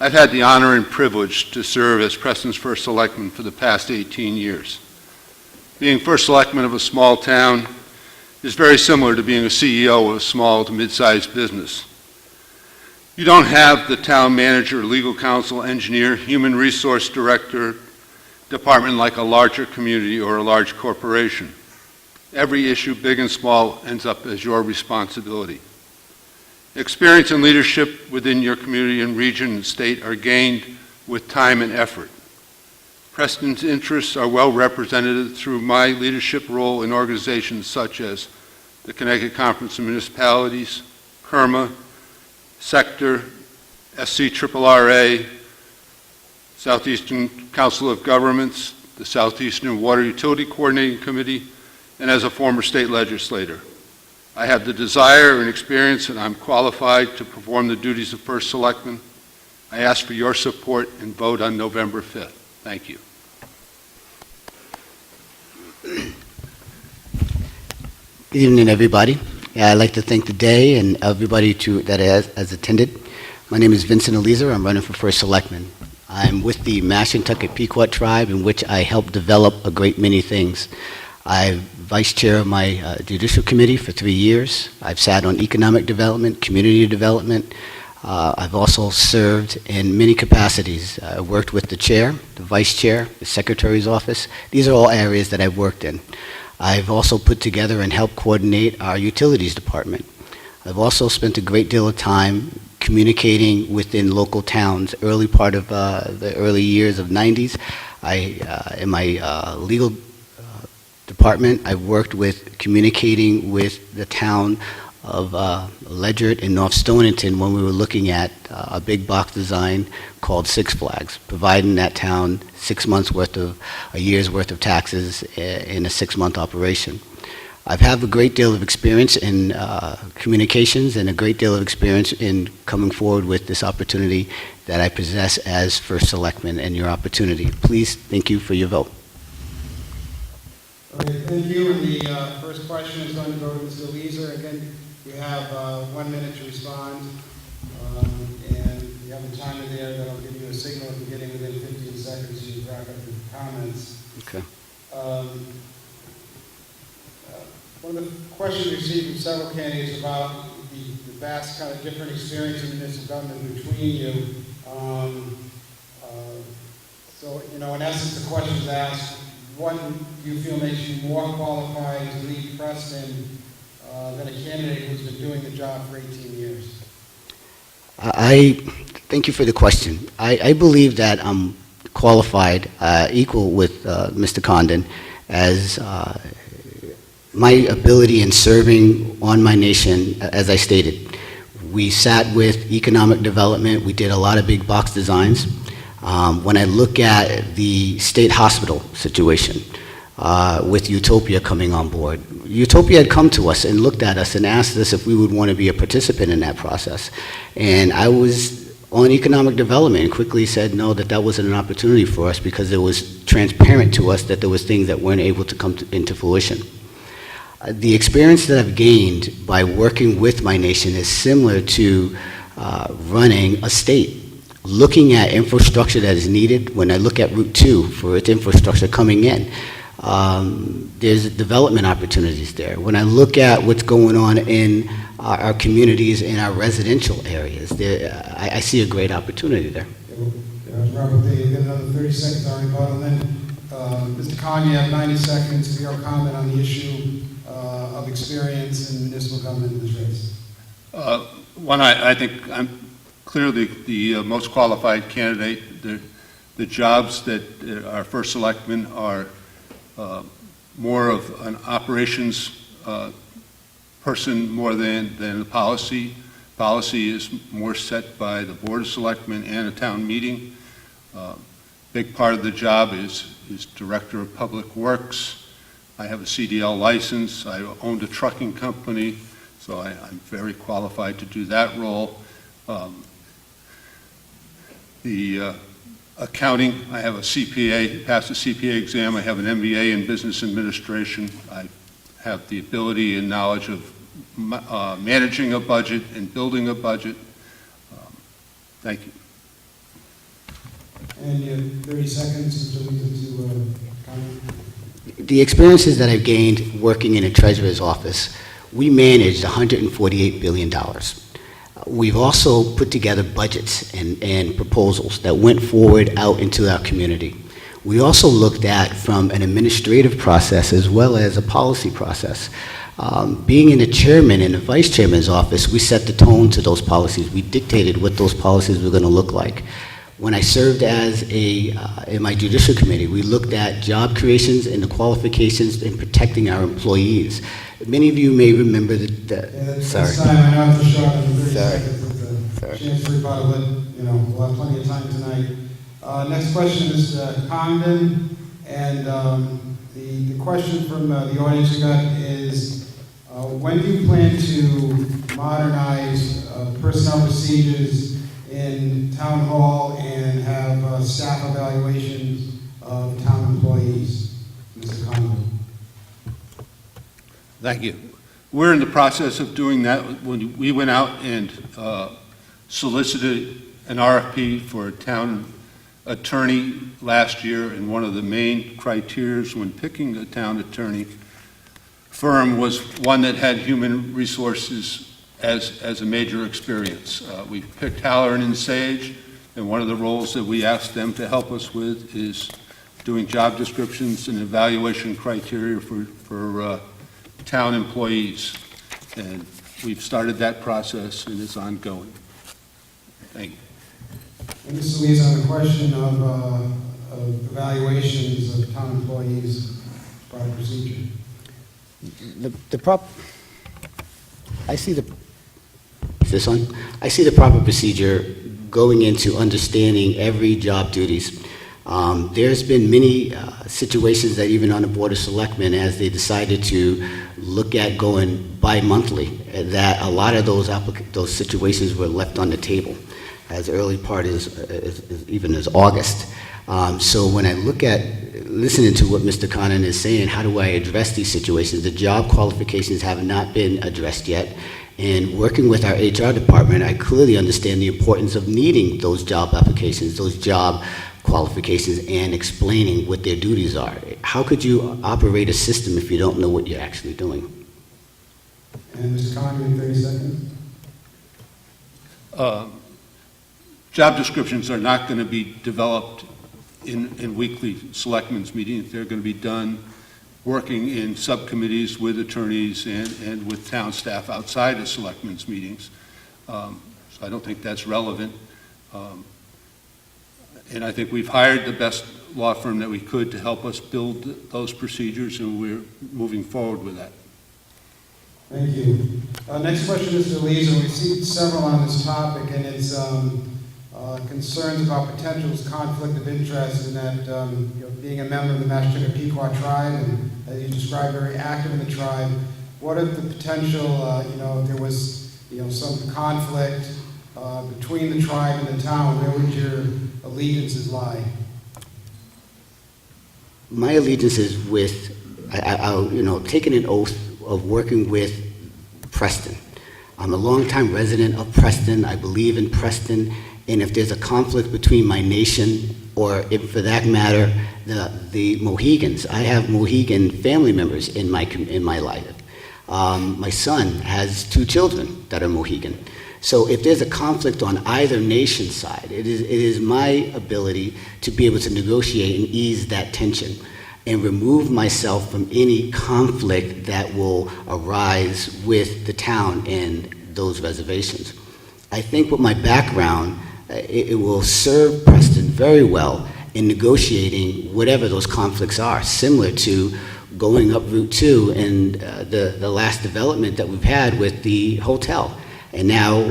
I've had the honor and privilege to serve as Preston's first selectman for the past 18 years. Being first selectman of a small town is very similar to being a CEO of a small to mid-sized business. You don't have the town manager, legal counsel, engineer, human resource director, department like a larger community or a large corporation. Every issue, big and small, ends up as your responsibility. Experience and leadership within your community and region and state are gained with time and effort. Preston's interests are well represented through my leadership role in organizations such as the Connecticut Conference of Municipalities, PERMA, Sector, SCRRA, Southeastern Council of Governments, the Southeastern Water Utility Coordinating Committee, and as a former state legislator. I have the desire and experience, and I'm qualified to perform the duties of First Selectman. I ask for your support and vote on November 5th. Thank you. Good evening, everybody. I'd like to thank the day and everybody that has attended. My name is Vincent Eleazer. I'm running for First Selectman. I'm with the Mashantucket Pequot tribe, in which I helped develop a great many things. I'm vice chair of my judicial committee for 3 years. I've sat on economic development, community development. I've also served in many capacities. I worked with the chair, the vice chair, the secretary's office. These are all areas that I've worked in. I've also put together and helped coordinate our utilities department. I've also spent a great deal of time communicating within local towns. Early part of the early years of 90s, in my legal department, I worked with communicating with the town of Ledgett and North Stonington when we were looking at a big box design called Six Flags, providing that town 6 months worth of, a year's worth of taxes in a 6-month operation. I've had a great deal of experience in communications and a great deal of experience in coming forward with this opportunity that I possess as First Selectman and your opportunity. Please, thank you for your vote. Okay, thank you. And the first question is going to go to Mr. Eleazer. Again, you have 1 minute to respond, and you have a timer there that'll give you a signal if you're getting within 15 seconds to wrap up your comments. Okay. One of the questions we received from several candidates about the vast kind of different experience in municipal government between you. So, you know, in essence, the question is asked, what do you feel makes you more qualified to lead Preston than a candidate who's been doing the job for 18 years? Thank you for the question. I believe that I'm qualified, equal with Mr. Congdon, as my ability in serving on my nation, as I stated. We sat with economic development. We did a lot of big box designs. When I look at the state hospital situation with Utopia coming on board, Utopia had come to us and looked at us and asked us if we would want to be a participant in that process. And I was on economic development and quickly said no, that wasn't an opportunity for us because it was transparent to us that there was things that weren't able to come into fruition. The experience that I've gained by working with my nation is similar to running a state. Looking at infrastructure that is needed, when I look at Route 2 for its infrastructure coming in, there's development opportunities there. When I look at what's going on in our communities, in our residential areas, I see a great opportunity there. Robert, you got another 30 seconds on rebuttal, and then Mr. Congdon, you have 90 seconds for your comment on the issue of experience in municipal government in this race. One, I think I'm clearly the most qualified candidate. The jobs that our First Selectmen are more of an operations person more than the policy. Policy is more set by the Board of Selectmen and a town meeting. Big part of the job is Director of Public Works. I have a CDL license. I owned a trucking company, so I'm very qualified to do that role. The accounting, I have a CPA, passed a CPA exam. I have an MBA in business administration. I have the ability and knowledge of managing a budget and building a budget. Thank you. And you have 30 seconds, Mr. Eleazer, to comment. The experiences that I've gained working in a treasurer's office, we managed $148 billion. We've also put together budgets and proposals that went forward out into our community. We also looked at from an administrative process as well as a policy process. Being in the chairman and the vice chairman's office, we set the tone to those policies. We dictated what those policies were going to look like. When I served as in my judicial committee, we looked at job creations and the qualifications in protecting our employees. Many of you may remember sorry. This time, I know it's a short of 30 Sorry. seconds. It's a Sorry. chance to rebuttal it. We'll have plenty of time tonight. Next question is Congdon, and the question from the audience we got is, when do you plan to modernize personnel procedures in town hall and have staff evaluations of town employees? Mr. Congdon. Thank you. We're in the process of doing that. When we went out and solicited an RFP for a town attorney last year, and one of the main criteria when picking a town attorney firm was one that had human resources as a major experience. We picked Halloran and Sage, and one of the roles that we asked them to help us with is doing job descriptions and evaluation criteria for town employees. And we've started that process, and it's ongoing. Thank you. And Mr. Eleazer, on the question of evaluations of town employees by procedure. I see the proper procedure going into understanding every job duties. There's been many situations that even on the Board of Selectmen, as they decided to look at going bi-monthly, that a lot of those situations were left on the table as early part as even as August. So when I look at listening to what Mr. Congdon is saying, how do I address these situations? The job qualifications have not been addressed yet. And working with our HR department, I clearly understand the importance of needing those job applications, those job qualifications, and explaining what their duties are. How could you operate a system if you don't know what you're actually doing? And Mr. Congdon, 30 seconds. Job descriptions are not going to be developed in weekly selectmen's meetings. They're going to be done working in subcommittees with attorneys and with town staff outside of selectmen's meetings. So I don't think that's relevant. And I think we've hired the best law firm that we could to help us build those procedures, and we're moving forward with that. Thank you. Next question, Mr. Eleazer. We've seen several on this topic, and it's concerns about potential conflict of interest in that being a member of the Mashantucket Pequot tribe, and as you described, very active in the tribe. What are the potential, if there was, some conflict between the tribe and the town, where would your allegiances lie? My allegiance is with, taking an oath of working with Preston. I'm a longtime resident of Preston. I believe in Preston. And if there's a conflict between my nation, or if, for that matter, the Mohegans, I have Mohegan family members in my life. My son has 2 children that are Mohegan. So if there's a conflict on either nation's side, it is my ability to be able to negotiate and ease that tension and remove myself from any conflict that will arise with the town and those reservations. I think with my background, it will serve Preston very well in negotiating whatever those conflicts are, similar to going up Route 2 and the last development that we've had with the hotel, and now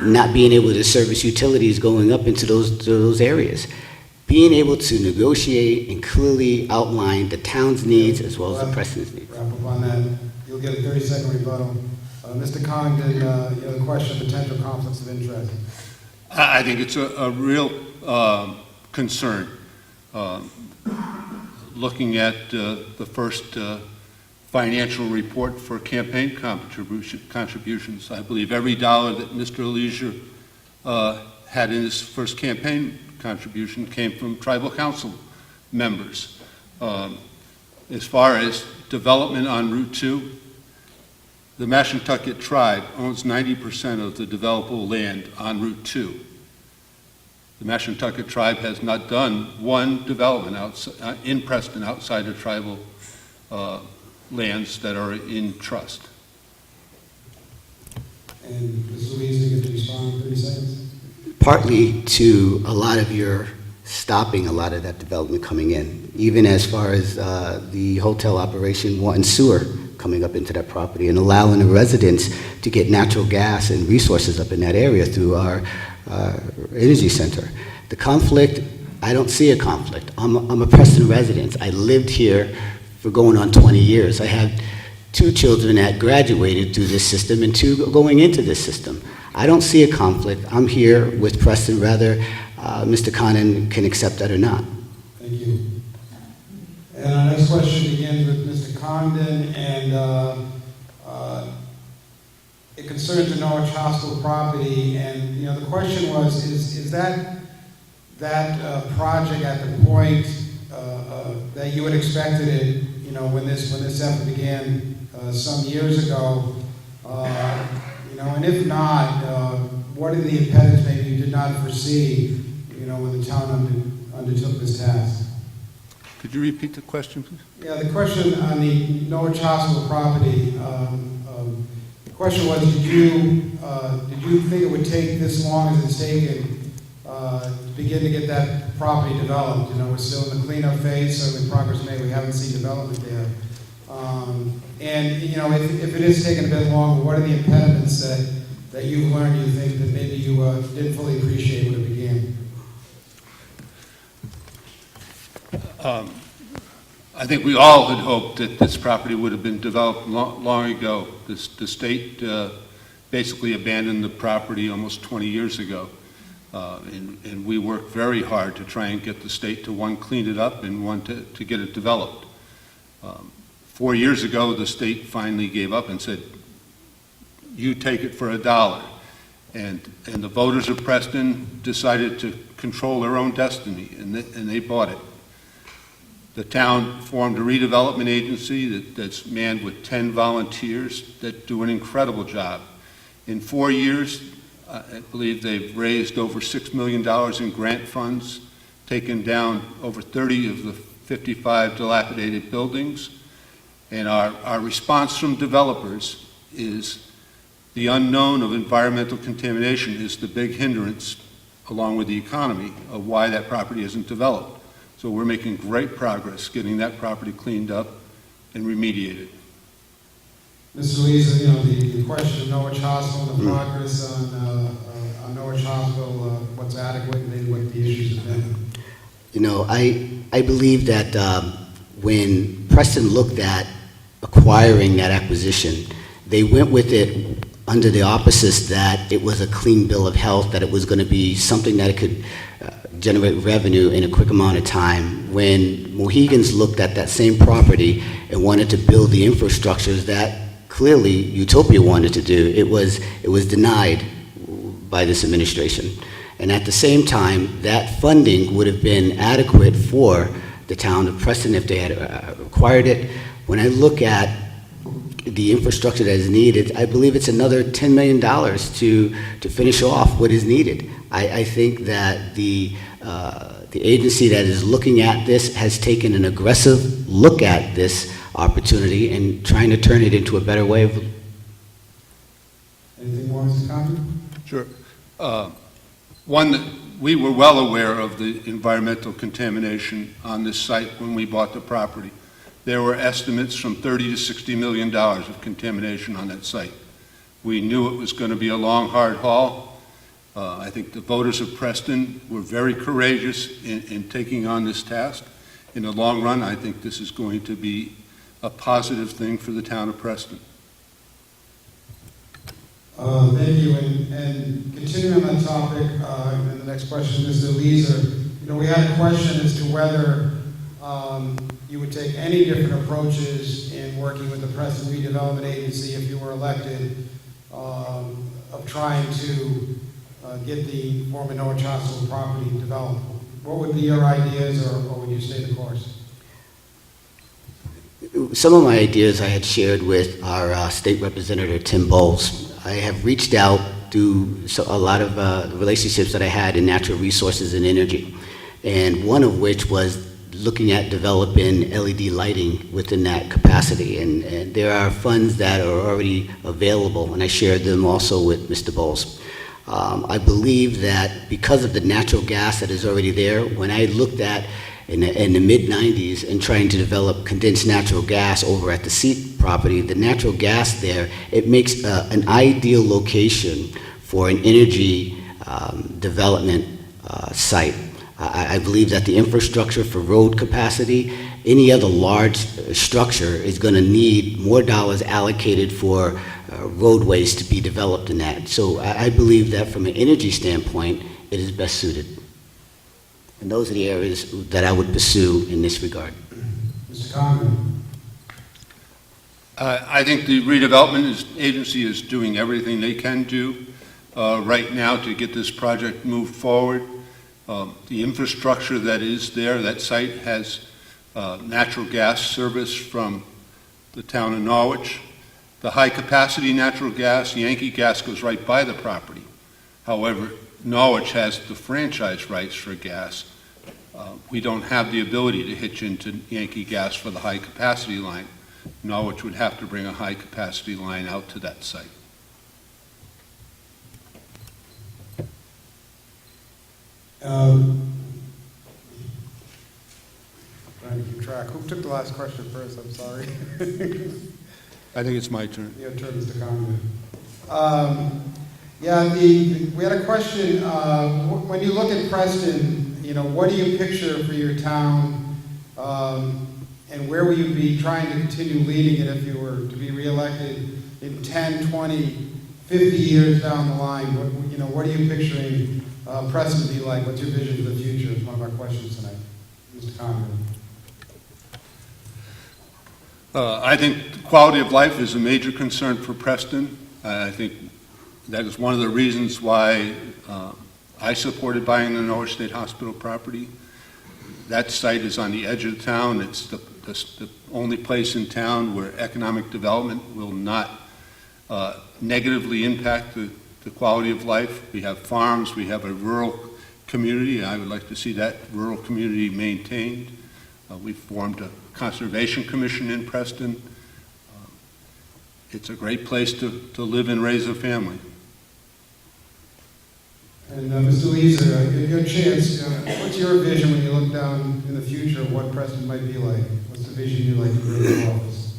not being able to service utilities going up into those areas. Being able to negotiate and clearly outline the town's needs as well as the Preston's needs. Wrap up on that. You'll get a 30-second rebuttal. Mr. Congdon, the question of potential conflicts of interest. I think it's a real concern. Looking at the first financial report for campaign contributions, I believe every dollar that Mr. Eleazer had in his first campaign contribution came from tribal council members. As far as development on Route 2, the Mashantucket tribe owns 90% of the developable land on Route 2. The Mashantucket tribe has not done one development in Preston outside of tribal lands that are in trust. And Ms. Louise, you get to respond in 30 seconds. Partly to a lot of your stopping a lot of that development coming in, even as far as the hotel operation wanting sewer coming up into that property and allowing the residents to get natural gas and resources up in that area through our energy center. The conflict, I don't see a conflict. I'm a Preston resident. I lived here for going on 20 years. I have 2 children that graduated through this system and 2 going into this system. I don't see a conflict. I'm here with Preston, whether Mr. Congdon can accept that or not. Thank you. And our next question begins with Mr. Congdon, and it concerns the Norwich Hospital property. And the question was, is that project at the point that you had expected it? When this effort began some years ago. And if not, what are the impediments maybe you did not foresee? When the town undertook this task. Could you repeat the question, please? Yeah, the question on the Norwich Hospital property. The question was, did you think it would take this long as it's taken to begin to get that property developed? We're still in the cleanup phase, certainly progress made. We haven't seen development there. If it is taking a bit longer, what are the impediments that you've learned you think that maybe you didn't fully appreciate when it began? I think we all had hoped that this property would have been developed long ago. The state basically abandoned the property almost 20 years ago. And we worked very hard to try and get the state to, one, clean it up and one, to get it developed. 4 years ago, the state finally gave up and said, you take it for $1. And the voters of Preston decided to control their own destiny, and they bought it. The town formed a redevelopment agency that's manned with 10 volunteers that do an incredible job. In 4 years, I believe they've raised over $6 million in grant funds, taken down over 30 of the 55 dilapidated buildings, and our response from developers is the unknown of environmental contamination is the big hindrance, along with the economy, of why that property isn't developed. So we're making great progress getting that property cleaned up and remediated. Mr. Eleazer, the question of Norwich Hospital, the progress on Norwich Hospital, what's adequate and maybe what the issues have been. I believe that when Preston looked at acquiring that acquisition, they went with it under the auspices that it was a clean bill of health, that it was going to be something that it could generate revenue in a quick amount of time. When Mohegans looked at that same property and wanted to build the infrastructures that clearly Utopia wanted to do, it was denied by this administration. And at the same time, that funding would have been adequate for the town of Preston if they had acquired it. When I look at the infrastructure that is needed, I believe it's another $10 million to finish off what is needed. I think that the agency that is looking at this has taken an aggressive look at this opportunity and trying to turn it into a better way of. Anything more, Mr. Congdon? Sure. One, that we were well aware of the environmental contamination on this site when we bought the property. There were estimates from $30 to $60 million of contamination on that site. We knew it was going to be a long, hard haul. I think the voters of Preston were very courageous in taking on this task. In the long run, I think this is going to be a positive thing for the town of Preston. Thank you. And continuing on that topic, and the next question is to Eleazer. We had a question as to whether you would take any different approaches in working with the Preston Redevelopment Agency if you were elected, of trying to get the former Norwich Hospital property developed? What would be your ideas, or would you stay the course? Some of my ideas I had shared with our state representative, Tim Bowles. I have reached out through a lot of relationships that I had in natural resources and energy, and one of which was looking at developing LED lighting within that capacity. And there are funds that are already available, and I shared them also with Mr. Bowles. I believe that because of the natural gas that is already there, when I looked at in the mid-90s and trying to develop condensed natural gas over at the seat property, the natural gas there, it makes an ideal location for an energy development site. I believe that the infrastructure for road capacity, any other large structure is going to need more dollars allocated for roadways to be developed in that. So I believe that from an energy standpoint, it is best suited. And those are the areas that I would pursue in this regard. Mr. Congdon. I think the redevelopment agency is doing everything they can do right now to get this project moved forward. The infrastructure that is there, that site has natural gas service from the town of Norwich. The high-capacity natural gas, Yankee Gas, goes right by the property. However, Norwich has the franchise rights for gas. We don't have the ability to hitch into Yankee Gas for the high-capacity line. Norwich would have to bring a high-capacity line out to that site. Trying to keep track. Who took the last question first? I'm sorry. I think it's my turn. Your turn, Mr. Congdon. We had a question. When you look at Preston, what do you picture for your town, and where will you be trying to continue leading it if you were to be reelected in 10, 20, 50 years down the line? What are you picturing Preston to be like? What's your vision for the future? It's one of our questions tonight. Mr. Congdon. I think quality of life is a major concern for Preston. I think that is one of the reasons why I supported buying the Norwich State Hospital property. That site is on the edge of town. It's the only place in town where economic development will not negatively impact the quality of life. We have farms, we have a rural community. I would like to see that rural community maintained. We formed a conservation commission in Preston. It's a great place to live and raise a family. And Mr. Eleazer, your chance, what's your vision when you look down in the future of what Preston might be like? What's the vision you'd like to bring to office?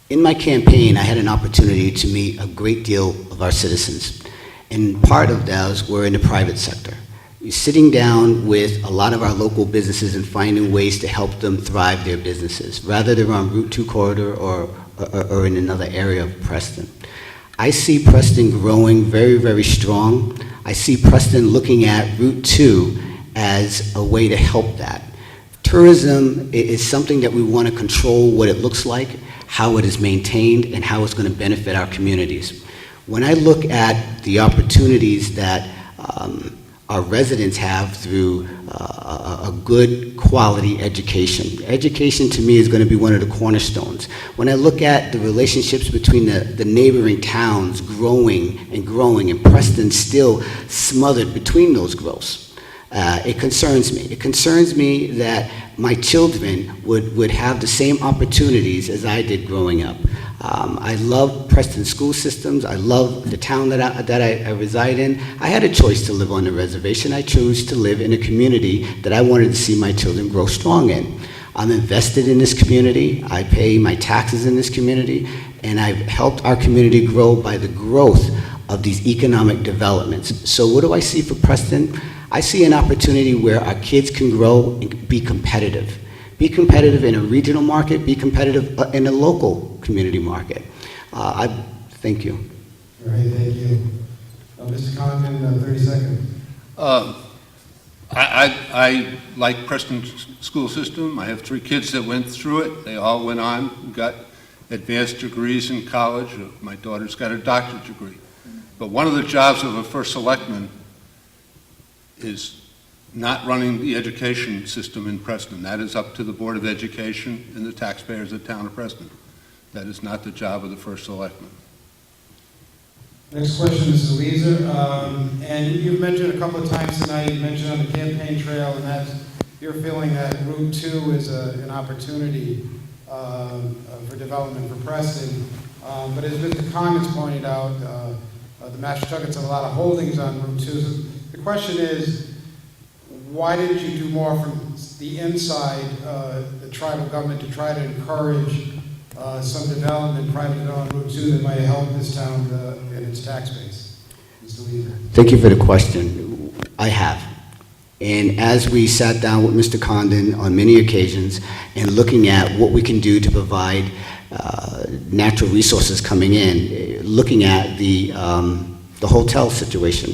In my campaign, I had an opportunity to meet a great deal of our citizens, and part of those were in the private sector. Sitting down with a lot of our local businesses and finding ways to help them thrive their businesses, rather they're on Route 2 corridor or in another area of Preston. I see Preston growing very, very strong. I see Preston looking at Route 2 as a way to help that. Tourism is something that we want to control what it looks like, how it is maintained, and how it's going to benefit our communities. When I look at the opportunities that our residents have through a good quality education. Education to me is going to be one of the cornerstones. When I look at the relationships between the neighboring towns growing, and Preston still smothered between those growths, it concerns me. It concerns me that my children would have the same opportunities as I did growing up. I love Preston school systems. I love the town that I reside in. I had a choice to live on the reservation. I chose to live in a community that I wanted to see my children grow strong in. I'm invested in this community. I pay my taxes in this community, and I've helped our community grow by the growth of these economic developments. So what do I see for Preston? I see an opportunity where our kids can grow and be competitive. Be competitive in a regional market, be competitive in a local community market. Thank you. All right, thank you. Mr. Congdon, 30 seconds. I like Preston's school system. I have 3 kids that went through it. They all went on and got advanced degrees in college. My daughter's got a doctorate degree. But one of the jobs of a first selectman is not running the education system in Preston. That is up to the Board of Education and the taxpayers of the town of Preston. That is not the job of the first selectman. Next question is Eleazer. And you've mentioned a couple of times tonight, you mentioned on the campaign trail, and that's your feeling that Route 2 is an opportunity for development for Preston. But as Mr. Congdon pointed out, the Mashantuckets have a lot of holdings on Route 2. So the question is, why didn't you do more from the inside, the tribal government, to try to encourage some development, private development on Route 2 that might help this town and its tax base? Mr. Eleazer. Thank you for the question. I have. And as we sat down with Mr. Congdon on many occasions and looking at what we can do to provide natural resources coming in, looking at the hotel situation,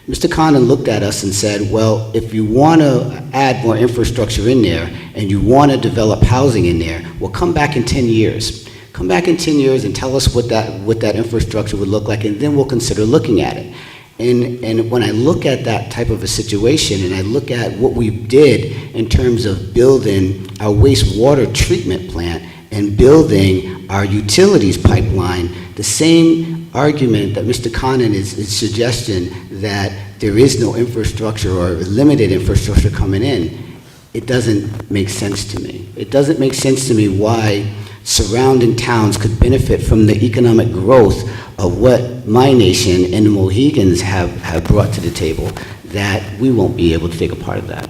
Mr. Congdon looked at us and said, well, if you want to add more infrastructure in there and you want to develop housing in there, well, come back in 10 years. Come back in 10 years and tell us what that infrastructure would look like, and then we'll consider looking at it. And when I look at that type of a situation and I look at what we did in terms of building our wastewater treatment plant and building our utilities pipeline, the same argument that Mr. Congdon is suggesting that there is no infrastructure or limited infrastructure coming in, it doesn't make sense to me. It doesn't make sense to me why surrounding towns could benefit from the economic growth of what my nation and the Mohegans have brought to the table, that we won't be able to take a part of that.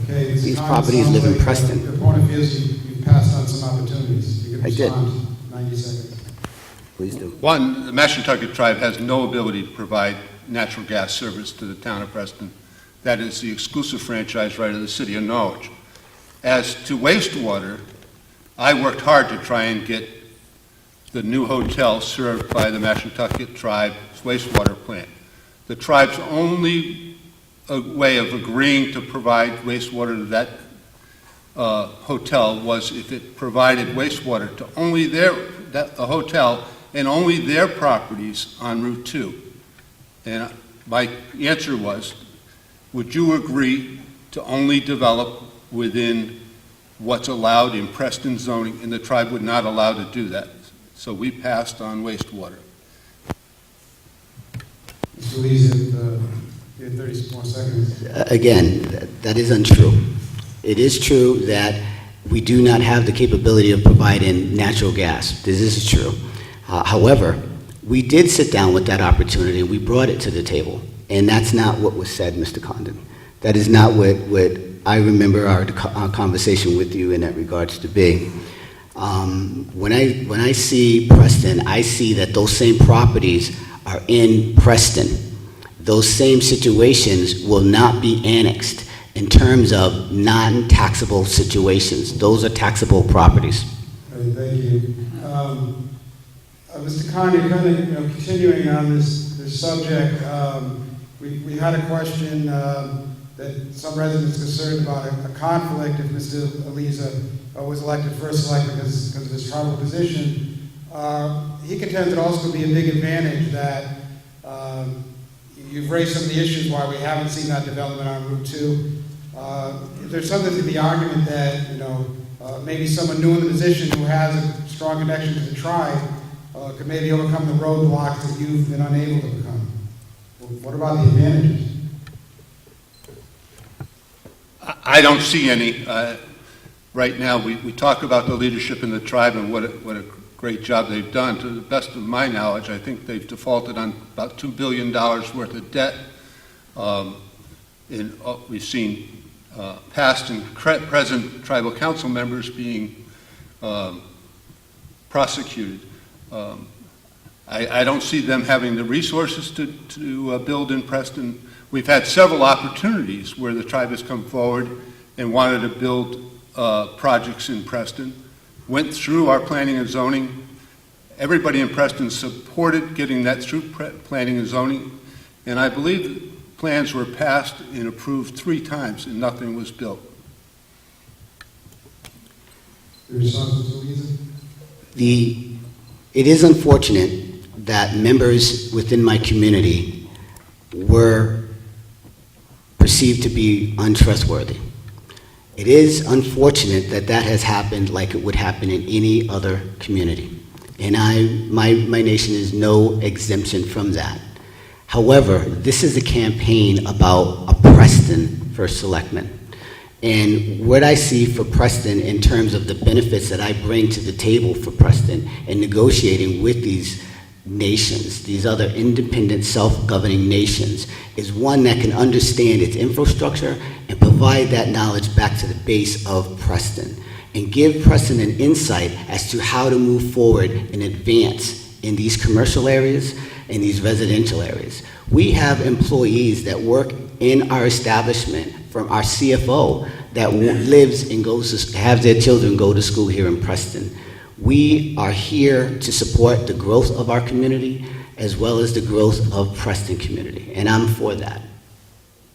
Okay, These properties live in Preston. Your point of view is you passed on some opportunities. You can I did. respond. 90 seconds. Please do. One, the Mashantucket tribe has no ability to provide natural gas service to the town of Preston. That is the exclusive franchise right of the city of Norwich. As to wastewater, I worked hard to try and get the new hotel served by the Mashantucket tribe's wastewater plant. The tribe's only way of agreeing to provide wastewater to that hotel was if it provided wastewater to only the hotel and only their properties on Route 2. And my answer was, would you agree to only develop within what's allowed in Preston zoning? And the tribe would not allow to do that. So we passed on wastewater. Mr. Eleazer, you have 30 more seconds. Again, that is untrue. It is true that we do not have the capability of providing natural gas. This is true. However, we did sit down with that opportunity. We brought it to the table. And that's not what was said, Mr. Congdon. That is not what I remember our conversation with you in that regards to be. When I see Preston, I see that those same properties are in Preston. Those same situations will not be annexed in terms of non-taxable situations. Those are taxable properties. Thank you. Mr. Congdon, kind of continuing on this subject, we had a question that some residents concerned about a conflict if Mr. Eleazer was elected first selectman because of his tribal position. He contends it also could be a big advantage that you've raised some of the issues why we haven't seen that development on Route 2. There's something to the argument that maybe someone new in the position who has a strong connection to the tribe could maybe overcome the roadblocks that you've been unable to overcome. What about the advantages? I don't see any. Right now, we talk about the leadership in the tribe and what a great job they've done. To the best of my knowledge, I think they've defaulted on about $2 billion worth of debt. We've seen past and present tribal council members being prosecuted. I don't see them having the resources to build in Preston. We've had several opportunities where the tribe has come forward and wanted to build projects in Preston, went through our planning and zoning. Everybody in Preston supported getting that through planning and zoning, and I believe plans were passed and approved 3 times and nothing was built. Your response, Mr. Eleazer? It is unfortunate that members within my community were perceived to be untrustworthy. It is unfortunate that that has happened like it would happen in any other community. And my nation is no exemption from that. However, this is a campaign about a Preston First Selectman. And what I see for Preston in terms of the benefits that I bring to the table for Preston in negotiating with these nations, these other independent self-governing nations, is one that can understand its infrastructure and provide that knowledge back to the base of Preston and give Preston an insight as to how to move forward and advance in these commercial areas and these residential areas. We have employees that work in our establishment, from our CFO that lives and goes to have their children go to school here in Preston. We are here to support the growth of our community as well as the growth of Preston community, and I'm for that.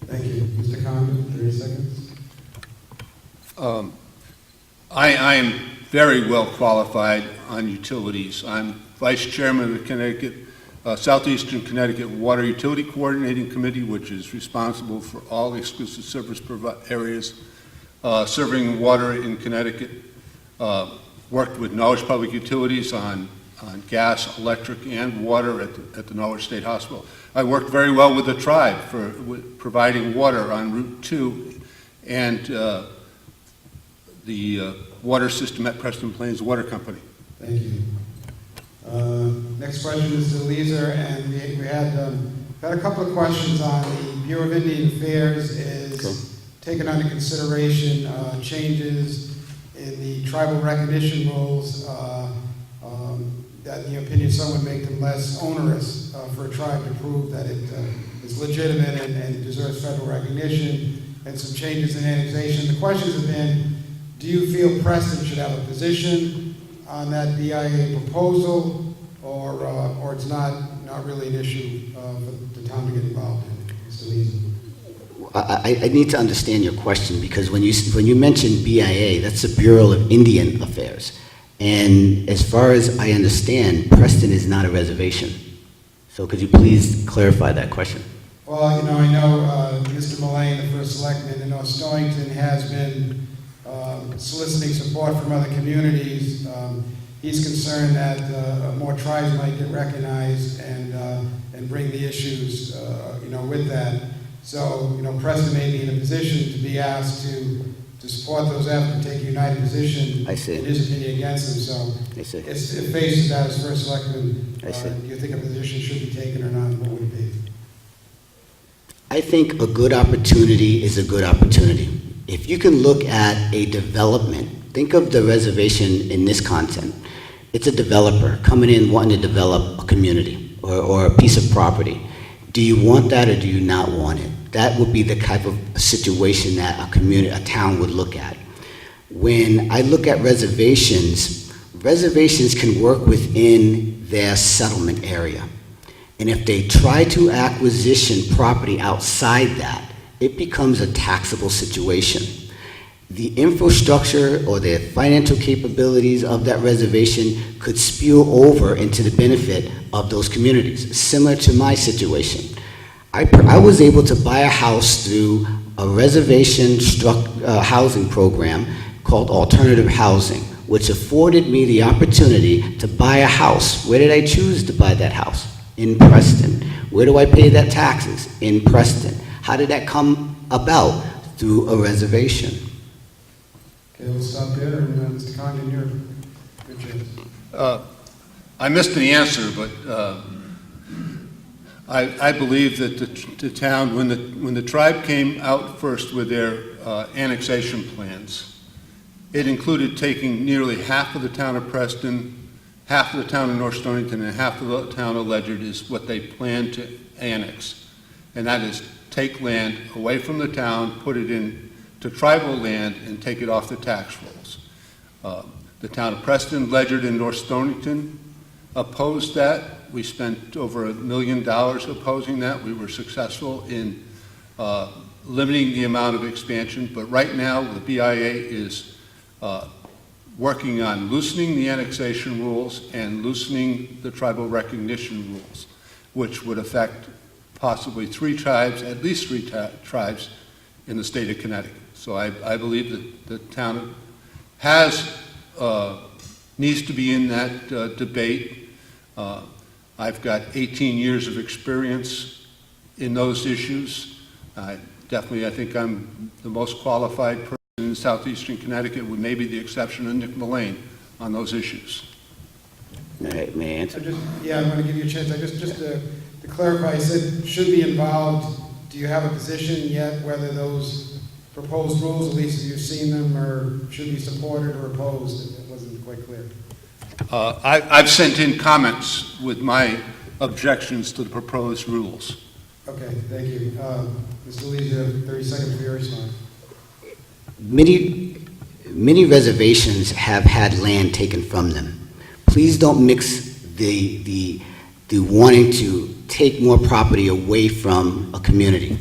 Thank you. Mr. Congdon, 30 seconds. I am very well qualified on utilities. I'm Vice Chairman of the Southeastern Connecticut Water Utility Coordinating Committee, which is responsible for all exclusive service areas serving water in Connecticut. Worked with Norwich Public Utilities on gas, electric, and water at the Norwich State Hospital. I worked very well with the tribe for providing water on Route 2 and the water system at Preston Plains Water Company. Thank you. Next question is to Eleazer, and we had a couple of questions on the Bureau of Indian Affairs is taking under consideration changes in the tribal recognition rules that, in your opinion, some would make them less onerous for a tribe to prove that it is legitimate and deserves federal recognition, and some changes in annexation. The questions have been, do you feel Preston should have a position on that BIA proposal, or it's not really an issue for the town to get involved in? Mr. Eleazer. I need to understand your question, because when you mention BIA, that's the Bureau of Indian Affairs. And as far as I understand, Preston is not a reservation. So could you please clarify that question? Well, I know Mr. Mullane, the first selectman, Stonington has been soliciting support from other communities. He's concerned that more tribes might get recognized and bring the issues, with that. So, Preston may be in a position to be asked to support those efforts and take a united position I see. in his opinion against them. So, I see. it faces that as first selectman. I see. Do you think a position should be taken or not? What would it be? I think a good opportunity is a good opportunity. If you can look at a development, think of the reservation in this content. It's a developer coming in wanting to develop a community or a piece of property. Do you want that or do you not want it? That would be the type of situation that a town would look at. When I look at reservations, reservations can work within their settlement area. And if they try to acquisition property outside that, it becomes a taxable situation. The infrastructure or the financial capabilities of that reservation could spill over into the benefit of those communities, similar to my situation. I was able to buy a house through a reservation housing program called alternative housing, which afforded me the opportunity to buy a house. Where did I choose to buy that house? In Preston. Where do I pay that taxes? In Preston. How did that come about? Through a reservation. Okay, we'll stop there, and Mr. Congdon, your chance. I missed the answer, but I believe that the town, when the tribe came out first with their annexation plans, it included taking nearly half of the town of Preston, half of the town of North Stonington, and half of the town of Eleazer is what they planned to annex. And that is take land away from the town, put it into tribal land, and take it off the tax rolls. The town of Preston, Eleazer, and North Stonington opposed that. We spent over $1 million opposing that. We were successful in limiting the amount of expansion, but right now the BIA is working on loosening the annexation rules and loosening the tribal recognition rules, which would affect possibly at least three tribes in the state of Connecticut. So I believe that the town needs to be in that debate. I've got 18 years of experience in those issues. I think I'm the most qualified person in southeastern Connecticut, with maybe the exception of Nick Mullane, on those issues. All right, may I answer? I'm going to give you a chance. Just to clarify, you said should be involved. Do you have a position yet whether those proposed rules, at least if you've seen them, or should be supported or opposed? It wasn't quite clear. I've sent in comments with my objections to the proposed rules. Okay, thank you. Mr. Eleazer, 30 seconds for your response. Many reservations have had land taken from them. Please don't mix the wanting to take more property away from a community.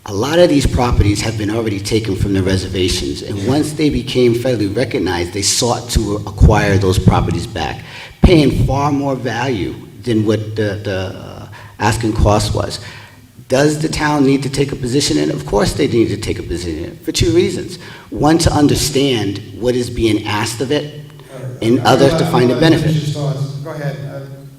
A lot of these properties have been already taken from the reservations, and once they became federally recognized, they sought to acquire those properties back, paying far more value than what the asking cost was. Does the town need to take a position in it? Of course they need to take a position in it, for two reasons. One, to understand what is being asked of it, and others to find a benefit. Go ahead.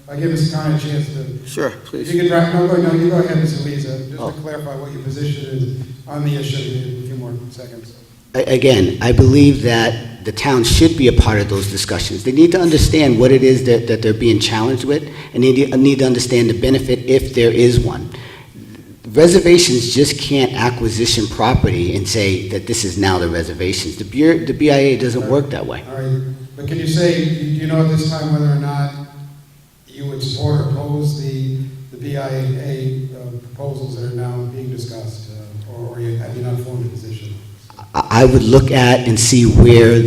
I'll give Mr. Connor a chance to... Sure, please. You can you go ahead, Mr. Eleazer, just to clarify what your position is on the issue in a few more seconds. Again, I believe that the town should be a part of those discussions. They need to understand what it is that they're being challenged with, and they need to understand the benefit if there is one. Reservations just can't acquisition property and say that this is now the reservations. The BIA doesn't work that way. All right, but can you say, do you know at this time whether or not you would support or oppose the BIA proposals that are now being discussed, or have you not formed a position? I would look at and see where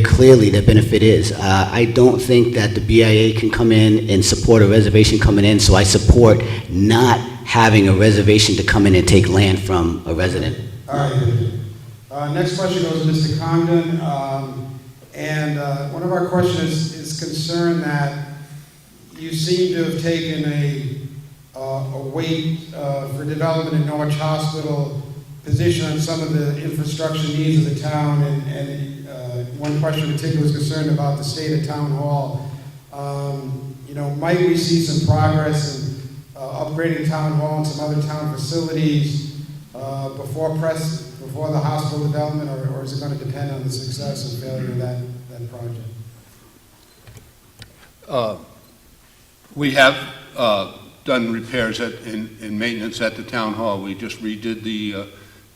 clearly the benefit is. I don't think that the BIA can come in and support a reservation coming in, so I support not having a reservation to come in and take land from a resident. All right. Next question goes to Mr. Congdon. One of our questions is concerned that you seem to have taken a weight for development in Norwich Hospital position on some of the infrastructure needs of the town, and one question in particular is concerned about the state of Town Hall. Might we see some progress in upgrading Town Hall and some other town facilities before the hospital development, or is it going to depend on the success or failure of that project? We have done repairs and maintenance at the town hall. We just redid the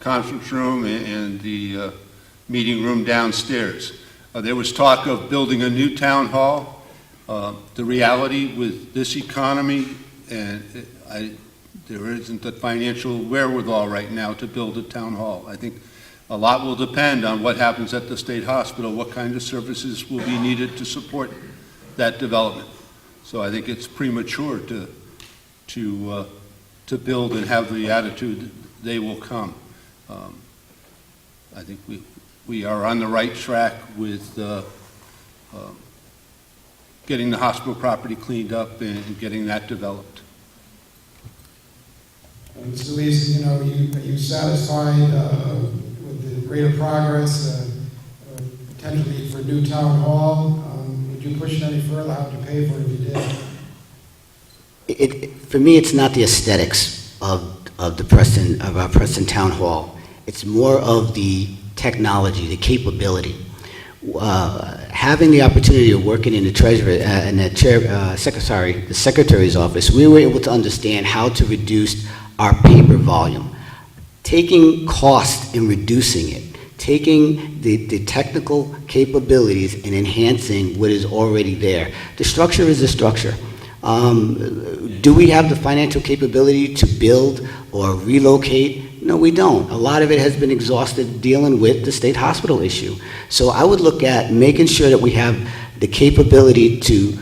conference room and the meeting room downstairs. There was talk of building a new town hall. The reality with this economy, and there isn't the financial wherewithal right now to build a town hall. I think a lot will depend on what happens at the state hospital, what kind of services will be needed to support that development. So I think it's premature to build and have the attitude they will come. I think we are on the right track with getting the hospital property cleaned up and getting that developed. Mr. Eleazer, are you satisfied with the rate of progress, potentially for new town hall? Would you push it any further? How would you pay for it if you did? For me, it's not the aesthetics of our Preston Town Hall. It's more of the technology, the capability. Having the opportunity of working in the treasurer and the secretary's office, we were able to understand how to reduce our paper volume, taking cost and reducing it, taking the technical capabilities and enhancing what is already there. The structure is the structure. Do we have the financial capability to build or relocate? No, we don't. A lot of it has been exhausted dealing with the state hospital issue. So I would look at making sure that we have the capability to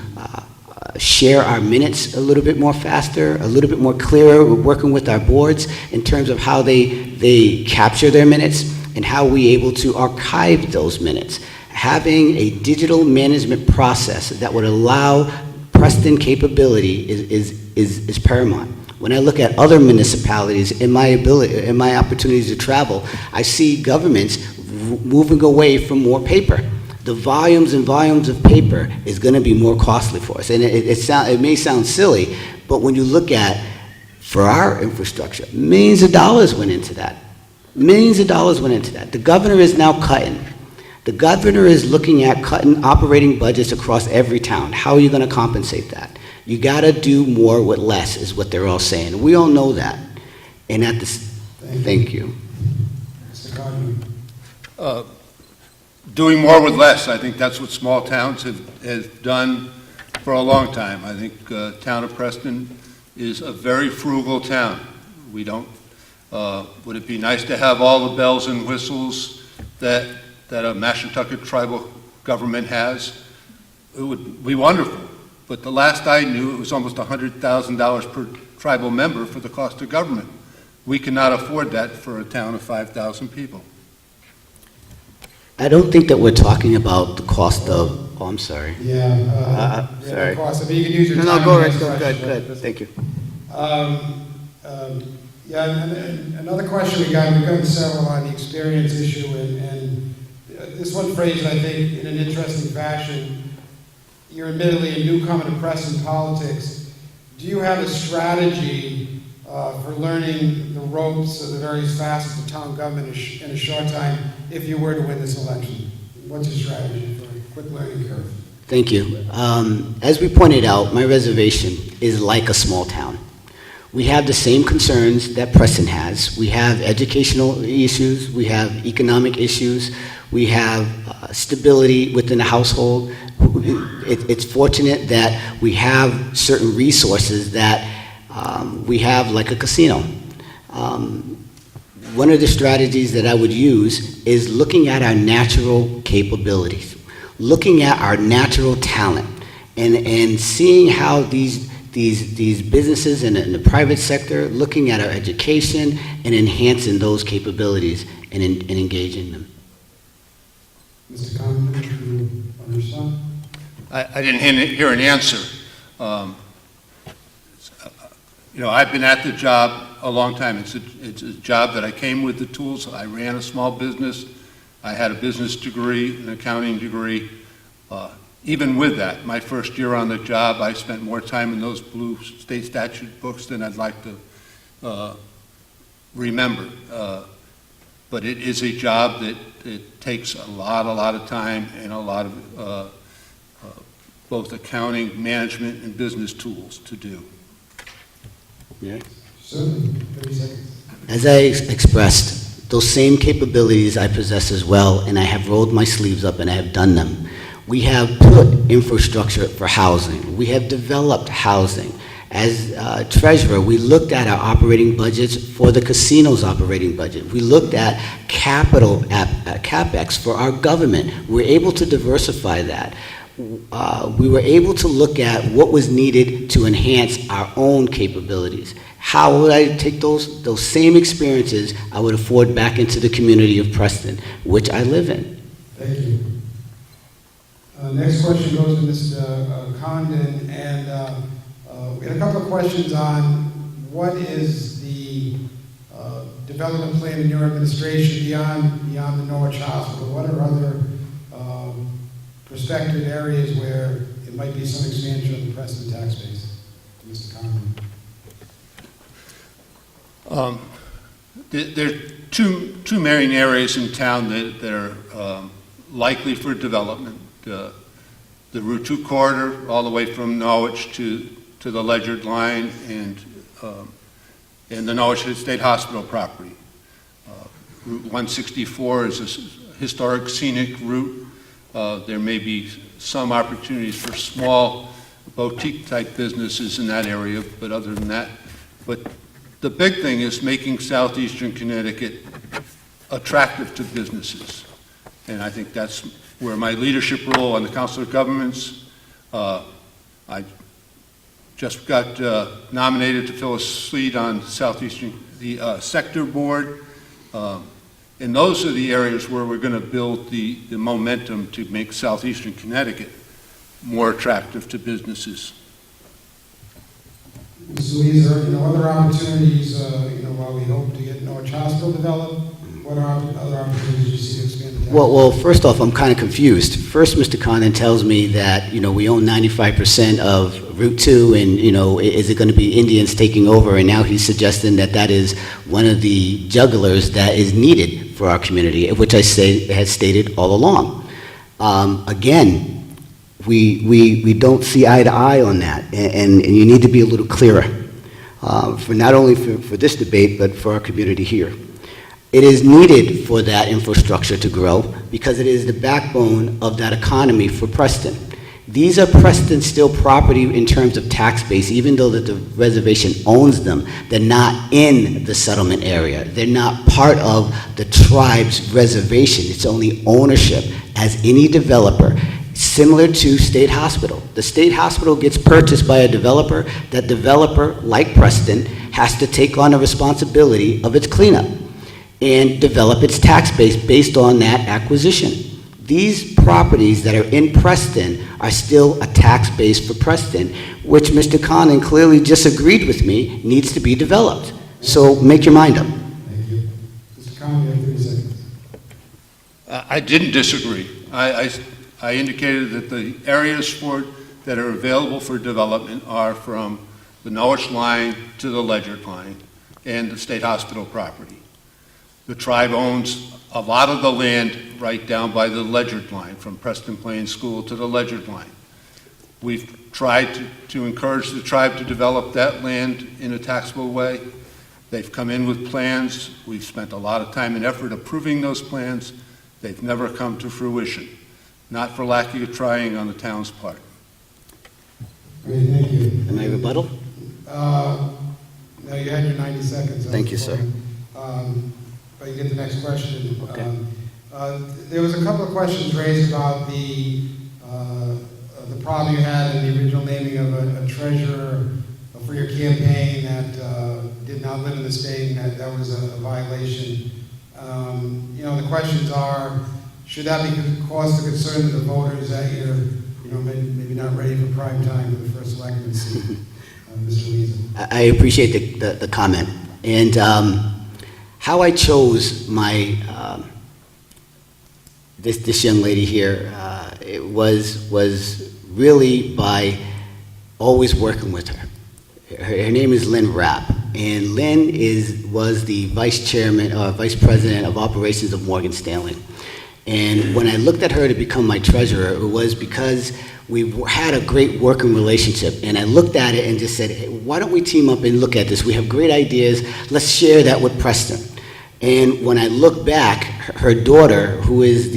share our minutes a little bit more faster, a little bit more clearer. We're working with our boards in terms of how they capture their minutes and how we're able to archive those minutes. having a digital management process that would allow Preston capability is paramount. When I look at other municipalities, in my opportunities to travel, I see governments moving away from more paper. The volumes and volumes of paper is going to be more costly for us. And it may sound silly, but when you look at, for our infrastructure, millions of dollars went into that. Millions of dollars went into that. The governor is now cutting. The governor is looking at cutting operating budgets across every town. How are you going to compensate that? You got to do more with less, is what they're all saying. We all know that. And at this, thank you. Mr. Congdon. Doing more with less, I think that's what small towns have done for a long time. I think town of Preston is a very frugal town. We don't, would it be nice to have all the bells and whistles that a Mashantucket tribal government has? It would be wonderful. But the last I knew, it was almost $100,000 per tribal member for the cost of government. We cannot afford that for a town of 5,000 people. I don't think that we're talking about the cost of, oh, I'm sorry. Yeah. Sorry. Of course, I mean, you can use your time. No, go to ahead, ask questions, good, but- thank you. Yeah, and another question we got several on the experience issue, and this one phrased, I think, in an interesting fashion. You're admittedly a newcomer to Preston politics. Do you have a strategy for learning the ropes of the various facets of town government in a short time if you were to win this election? What's your strategy for a quick learning curve? Thank you. As we pointed out, my reservation is like a small town. We have the same concerns that Preston has. We have educational issues, we have economic issues, we have stability within the household. It's fortunate that we have certain resources that we have, like a casino. One of the strategies that I would use is looking at our natural capabilities, looking at our natural talent, and seeing how these businesses in the private sector, looking at our education and enhancing those capabilities and engaging them. Mr. Congdon, do you understand? I didn't hear an answer. You know, I've been at the job a long time. It's a job that I came with the tools. I ran a small business. I had a business degree, an accounting degree. Even with that, my first year on the job, I spent more time in those blue state statute books than I'd like to remember. But it is a job that it takes a lot of time and a lot of both accounting, management, and business tools to do. Yeah. Certainly, 30 seconds. As I expressed, those same capabilities I possess as well, and I have rolled my sleeves up and I have done them. We have put infrastructure for housing. We have developed housing. As treasurer, we looked at our operating budgets for the casino's operating budget. We looked at capital CapEx for our government. We were able to diversify that. We were able to look at what was needed to enhance our own capabilities. How would I take those same experiences I would afford back into the community of Preston, which I live in? Thank you. Next question goes to Mr. Congdon, and we had a couple of questions on what is the development plan in your administration beyond the Norwich Hospital. What are other prospective areas where it might be some expansion of the Preston tax base? Mr. Congdon. There are two main areas in town that are likely for development. The Route 2 corridor, all the way from Norwich to the Ledyard line, and the Norwich State Hospital property. Route 164 is a historic scenic route. There may be some opportunities for small boutique-type businesses in that area, but other than that, but the big thing is making southeastern Connecticut attractive to businesses. And I think that's where my leadership role on the Council of Governments, I just got nominated to fill a seat on the sector board. And those are the areas where we're going to build the momentum to make southeastern Connecticut more attractive to businesses. Mr. Eleazer, other opportunities, while we hope to get Norwich Hospital developed, what are other opportunities you see to expand the town? Well, first off, I'm kind of confused. First, Mr. Congdon tells me that, we own 95% of Route 2, and, is it going to be Indians taking over? And now he's suggesting that that is one of the jugglers that is needed for our community, which I had stated all along. Again, we don't see eye to eye on that, and you need to be a little clearer, for not only for this debate, but for our community here. It is needed for that infrastructure to grow because it is the backbone of that economy for Preston. These are Preston still property in terms of tax base, even though that the reservation owns them. They're not in the settlement area. They're not part of the tribe's reservation. It's only ownership as any developer, similar to State Hospital. The State Hospital gets purchased by a developer. That developer, like Preston, has to take on the responsibility of its cleanup and develop its tax base based on that acquisition. These properties that are in Preston are still a tax base for Preston, which Mr. Congdon clearly disagreed with me, needs to be developed. So make your mind up. Thank you. Mr. Congdon, you have 30 seconds. I didn't disagree. I indicated that the areas that are available for development are from the Norwich line to the Ledyard line and the State Hospital property. The tribe owns a lot of the land right down by the Ledyard line, from Preston Plains School to the Ledyard line. We've tried to encourage the tribe to develop that land in a taxable way. They've come in with plans. We've spent a lot of time and effort approving those plans. They've never come to fruition, not for lack of trying on the town's part. Great, thank you. Am I rebuttal? No, you had your 90 seconds. Thank you, sir. But you get the next question. Okay. There was a couple of questions raised about the problem you had in the original naming of a treasurer for your campaign that did not live in the state, and that was a violation. The questions are, should that be cause of concern to the voters that you're, maybe not ready for prime time for the first election seat? Mr. Eleazer. I appreciate the comment. And how I chose my this young lady here, it was really by always working with her. Her name is Lynn Rapp, and Lynn was the vice president of operations of Morgan Stanley. And when I looked at her to become my treasurer, it was because we had a great working relationship. And I looked at it and just said, hey, why don't we team up and look at this? We have great ideas. Let's share that with Preston. And when I look back, her daughter, who is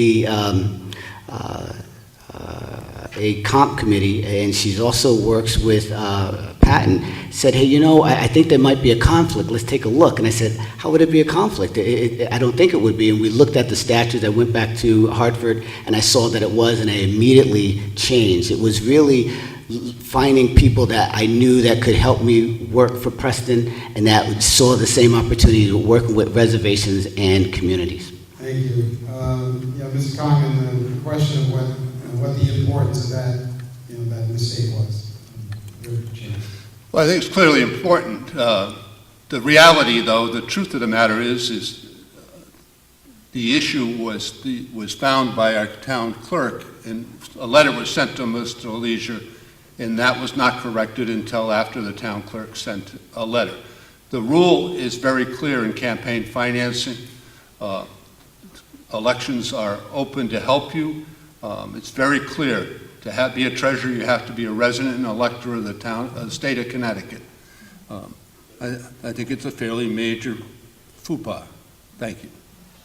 a comp committee, and she also works with Patton, said, hey, I think there might be a conflict. Let's take a look. And I said, how would it be a conflict? I don't think it would be. And we looked at the statutes. I went back to Hartford, and I saw that it was, and I immediately changed. It was really finding people that I knew that could help me work for Preston and that saw the same opportunity to work with reservations and communities. Thank you. Mr. Congdon, the question of what the importance of that, that mistake was. Well, I think it's clearly important. The reality, though, the truth of the matter is the issue was found by our town clerk, and a letter was sent to Mr. Eleazer, and that was not corrected until after the town clerk sent a letter. The rule is very clear in campaign financing. Elections are open to help you. It's very clear. To be a treasurer, you have to be a resident and elector of the state of Connecticut. I think it's a fairly major faux pas. Thank you.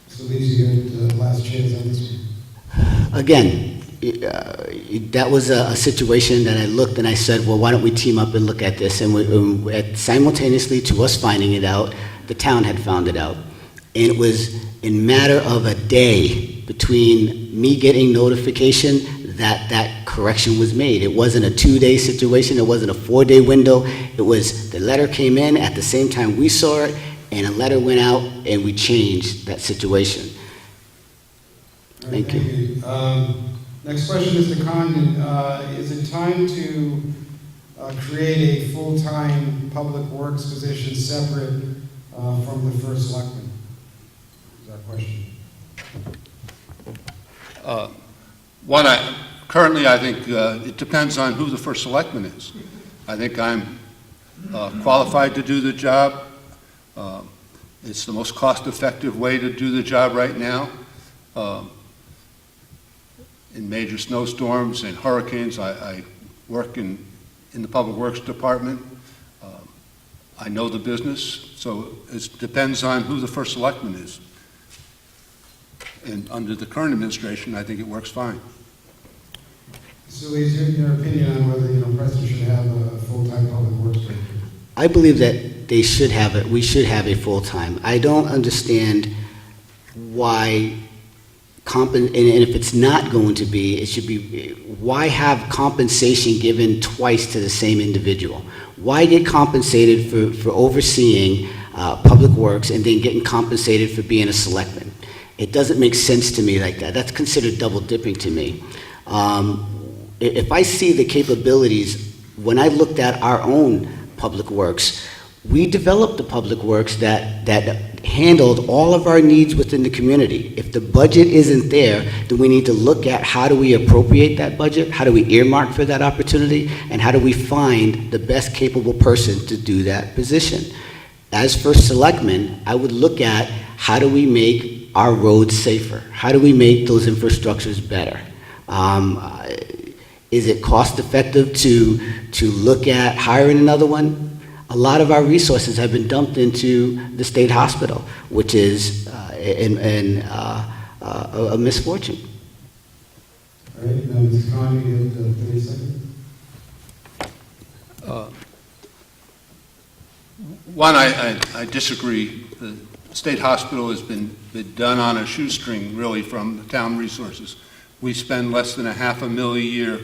So these are your last chance on this one. Again, that was a situation that I looked and I said, well, why don't we team up and look at this? And simultaneously to us finding it out, the town had found it out. And it was in matter of a day between me getting notification that correction was made. It wasn't a 2-day situation. It wasn't a 4-day window. It was the letter came in at the same time we saw it. and a letter went out, and we changed that situation. All right, Thank you. Next question, Mr. Congdon. Is it time to create a full-time public works position separate from the first selectman? Is our question. Currently, I think it depends on who the first selectman is. I think I'm qualified to do the job. It's the most cost-effective way to do the job right now. In major snowstorms and hurricanes, I work in the Public Works Department. I know the business, so it depends on who the first selectman is. And under the current administration, I think it works fine. So, Eleazer, your opinion on whether Preston should have a full-time public works director? I believe that they should have it. We should have a full-time. I don't understand why and if it's not going to be, it should be, why have compensation given twice to the same individual? Why get compensated for overseeing public works and then getting compensated for being a selectman? It doesn't make sense to me like that. That's considered double dipping to me. If I see the capabilities, when I looked at our own public works, we developed the public works that handled all of our needs within the community. If the budget isn't there, then we need to look at how do we appropriate that budget, how do we earmark for that opportunity, and how do we find the best capable person to do that position. As first selectman, I would look at how do we make our roads safer? How do we make those infrastructures better? Is it cost effective to look at hiring another one? A lot of our resources have been dumped into the state hospital, which is a misfortune. All right, now Ms. Congdon, you have 30 seconds. One, I disagree. The state hospital has been done on a shoestring, really, from the town resources. We spend less than $500,000 a year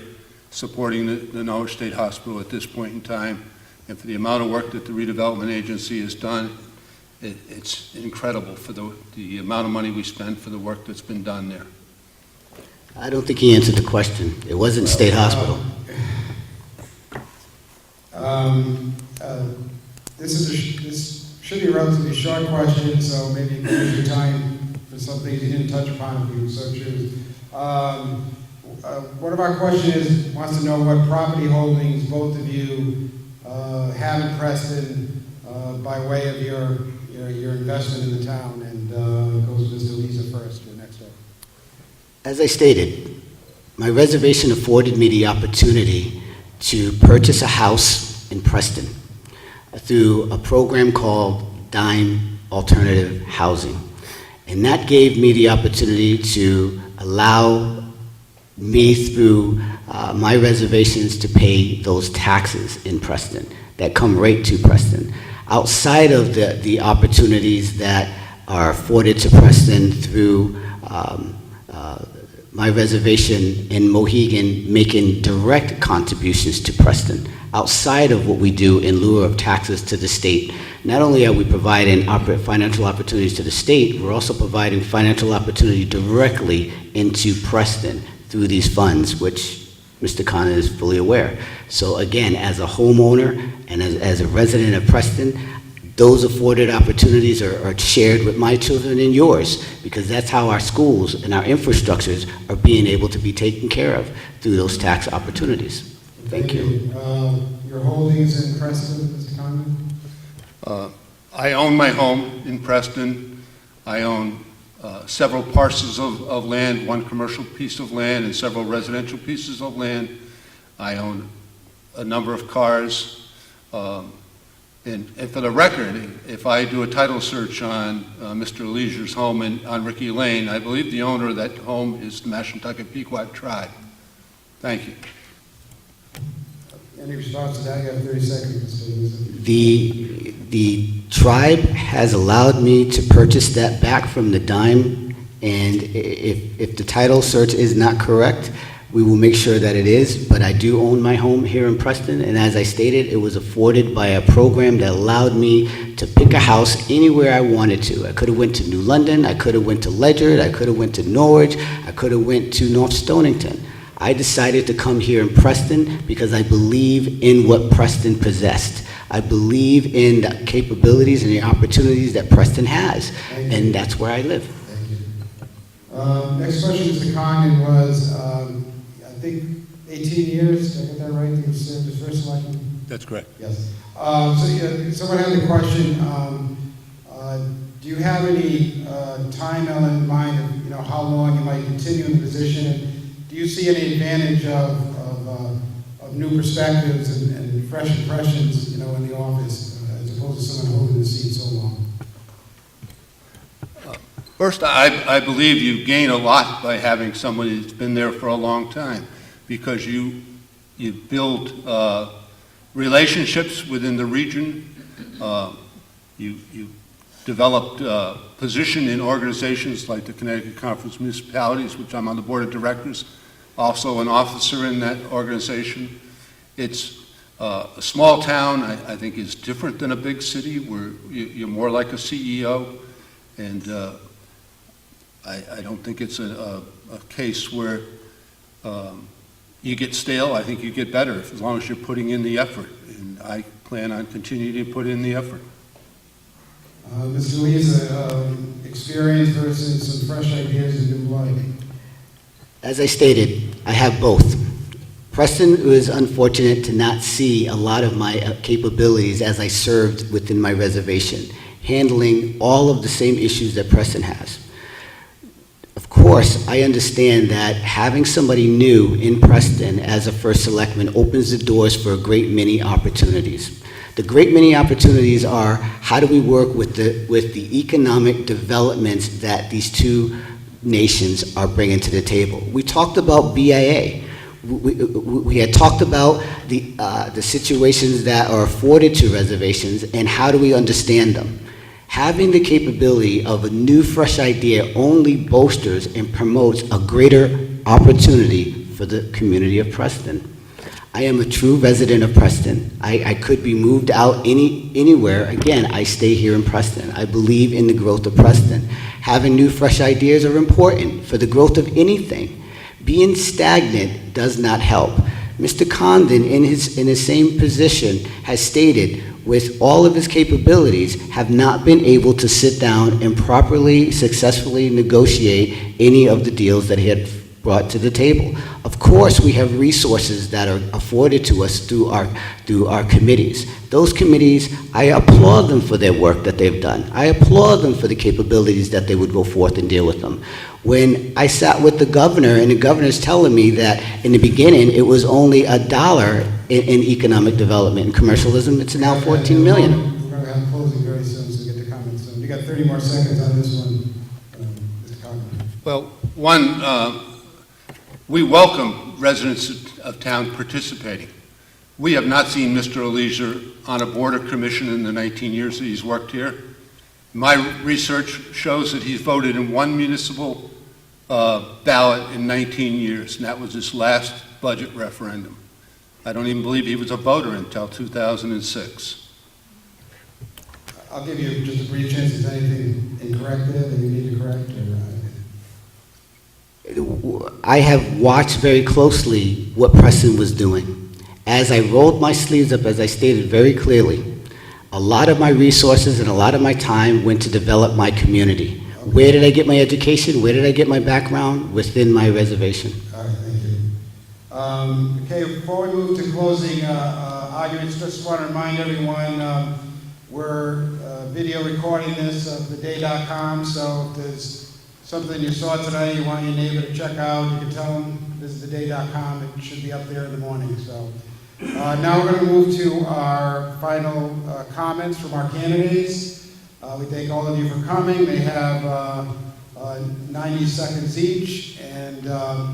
supporting the Norwich State Hospital at this point in time. And for the amount of work that the redevelopment agency has done, it's incredible for the amount of money we spend for the work that's been done there. I don't think he answered the question. It wasn't state hospital. This should be a relatively short question, so maybe you can use your time for some things you didn't touch upon if you so choose. One of our questions wants to know what property holdings both of you have in Preston by way of your investment in the town, and goes to Mr. Eleazer first. You're next up. As I stated, my reservation afforded me the opportunity to purchase a house in Preston through a program called Dime Alternative Housing. And that gave me the opportunity to allow me through my reservations to pay those taxes in Preston that come right to Preston. Outside of the opportunities that are afforded to Preston through my reservation in Mohegan making direct contributions to Preston, outside of what we do in lieu of taxes to the state, not only are we providing financial opportunities to the state, we're also providing financial opportunity directly into Preston through these funds, which Mr. Connor is fully aware. So again, as a homeowner and as a resident of Preston, those afforded opportunities are shared with my children and yours, because that's how our schools and our infrastructures are being able to be taken care of through those tax opportunities. Thank you. Your holdings in Preston, Mr. Congdon? I own my home in Preston. I own several parcels of land, one commercial piece of land and several residential pieces of land. I own a number of cars. And for the record, if I do a title search on Mr. Eleazer's home on Ricky Lane, I believe the owner of that home is the Mashantucket Pequot tribe. Thank you. Any response to that? You have 30 seconds, Mr. Eleazer. The tribe has allowed me to purchase that back from the dime, and if the title search is not correct, We will make sure that it is, but I do own my home here in Preston, and as I stated, it was afforded by a program that allowed me to pick a house anywhere I wanted to. I could have went to New London, I could have went to Ledyard, I could have went to Norwich, I could have went to North Stonington. I decided to come here in Preston because I believe in what Preston possessed. I believe in the capabilities and the opportunities that Preston has, and that's where I live. Thank you. Next question, Mr. Congdon, was, I think, 18 years, did I get that right? You served as first selectman? That's correct. Yes. Someone had a question. Do you have any time element in mind of, how long you might continue in the position? And do you see any advantage of new perspectives and fresh impressions, in the office, as opposed to someone holding the seat so long? First, I believe you gain a lot by having somebody that's been there for a long time, because you build relationships within the region. You developed position in organizations like the Connecticut Conference of Municipalities, which I'm on the board of directors, also an officer in that organization. It's a small town, I think, is different than a big city where you're more like a CEO, and I don't think it's a case where you get stale. I think you get better as long as you're putting in the effort, and I plan on continuing to put in the effort. Mr. Eleazer, experience versus some fresh ideas and new blood. As I stated, I have both. Preston was unfortunate to not see a lot of my capabilities as I served within my reservation, handling all of the same issues that Preston has. Of course, I understand that having somebody new in Preston as a first selectman opens the doors for a great many opportunities. The great many opportunities are, how do we work with the economic developments that these two nations are bringing to the table? We talked about BIA. We had talked about the situations that are afforded to reservations and how do we understand them. Having the capability of a new, fresh idea only bolsters and promotes a greater opportunity for the community of Preston. I am a true resident of Preston. I could be moved out anywhere. Again, I stay here in Preston. I believe in the growth of Preston. Having new, fresh ideas are important for the growth of anything. Being stagnant does not help. Mr. Congdon, in his same position, has stated, with all of his capabilities, have not been able to sit down and properly, successfully negotiate any of the deals that he had brought to the table. Of course, we have resources that are afforded to us through our committees. Those committees, I applaud them for their work that they've done. I applaud them for the capabilities that they would go forth and deal with them. When I sat with the governor, and the governor's telling me that in the beginning it was only $1 in economic development and commercialism, it's now 14 million. We're going to have closing very soon, so we get the comments soon. You got 30 more seconds on this one, Mr. Congdon. Well, one, we welcome residents of town participating. We have not seen Mr. Eleazer on a board or commission in the 19 years that he's worked here. My research shows that he's voted in one municipal ballot in 19 years, and that was his last budget referendum. I don't even believe he was a voter until 2006. I'll give you just a brief chance. Is anything incorrect there that you need to correct? I have watched very closely what Preston was doing. As I rolled my sleeves up, as I stated very clearly, a lot of my resources and a lot of my time went to develop my community. Okay. Where did I get my education? Where did I get my background? Within my reservation. All right, thank you. Okay, before we move to closing arguments, just want to remind everyone we're video recording this of theday.com, so if there's something you saw today you want your neighbor to check out, you can tell them this is theday.com. It should be up there in the morning. So now we're going to move to our final comments from our candidates. We thank all of you for coming. They have 90 seconds each, and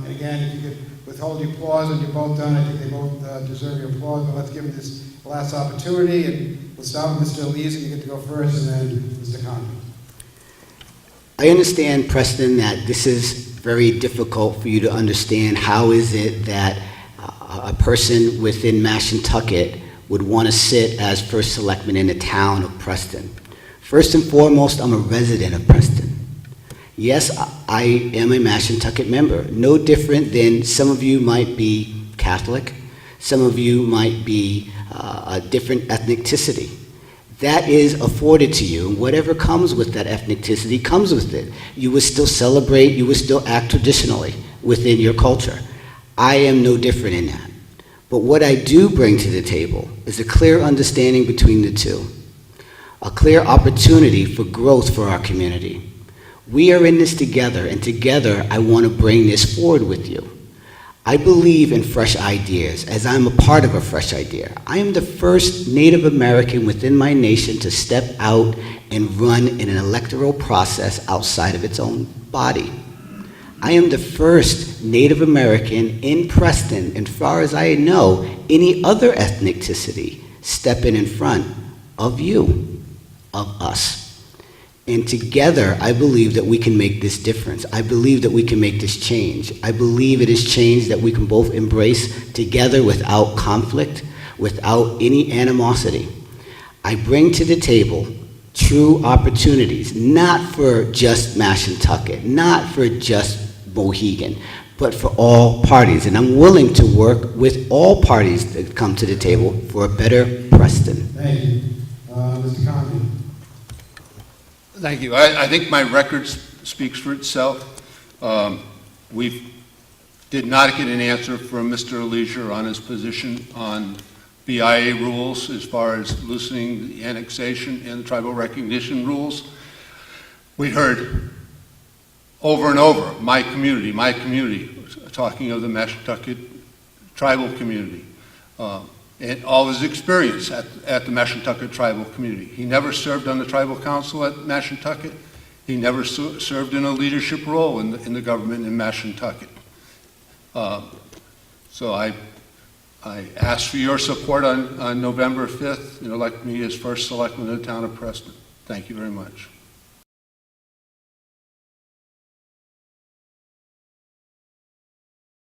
again, if you could withhold your applause when you're both done, I think they both deserve your applause, but let's give them this last opportunity, and we'll start with Mr. Eleazer. You get to go first, and then Mr. Congdon. I understand, Preston, that this is very difficult for you to understand how is it that a person within Mashantucket would want to sit as first selectman in the town of Preston. First and foremost, I'm a resident of Preston. Yes, I am a Mashantucket member, no different than some of you might be Catholic, some of you might be a different ethnicity. That is afforded to you, and whatever comes with that ethnicity comes with it. You will still celebrate, you will still act traditionally within your culture. I am no different in that. But what I do bring to the table is a clear understanding between the two, a clear opportunity for growth for our community. We are in this together, and together I want to bring this forward with you. I believe in fresh ideas, as I'm a part of a fresh idea. I am the first Native American within my nation to step out and run in an electoral process outside of its own body. I am the first Native American in Preston, and as far as I know, any other ethnicity stepping in front of you, of us. And together, I believe that we can make this difference. I believe that we can make this change. I believe it is change that we can both embrace together without conflict, without any animosity. I bring to the table true opportunities, not for just Mashantucket, not for just Mohegan, but for all parties. And I'm willing to work with all parties that come to the table for a better Preston. Thank you. Mr. Congdon. Thank you. I think my record speaks for itself. We did not get an answer from Mr. Eleazer on his position on BIA rules as far as loosening the annexation and the tribal recognition rules. We heard over and over, my community, talking of the Mashantucket tribal community. And all his experience at the Mashantucket tribal community. He never served on the tribal council at Mashantucket. He never served in a leadership role in the government in Mashantucket. So I ask for your support on November 5th and elect me as first selectman of the town of Preston. Thank you very much.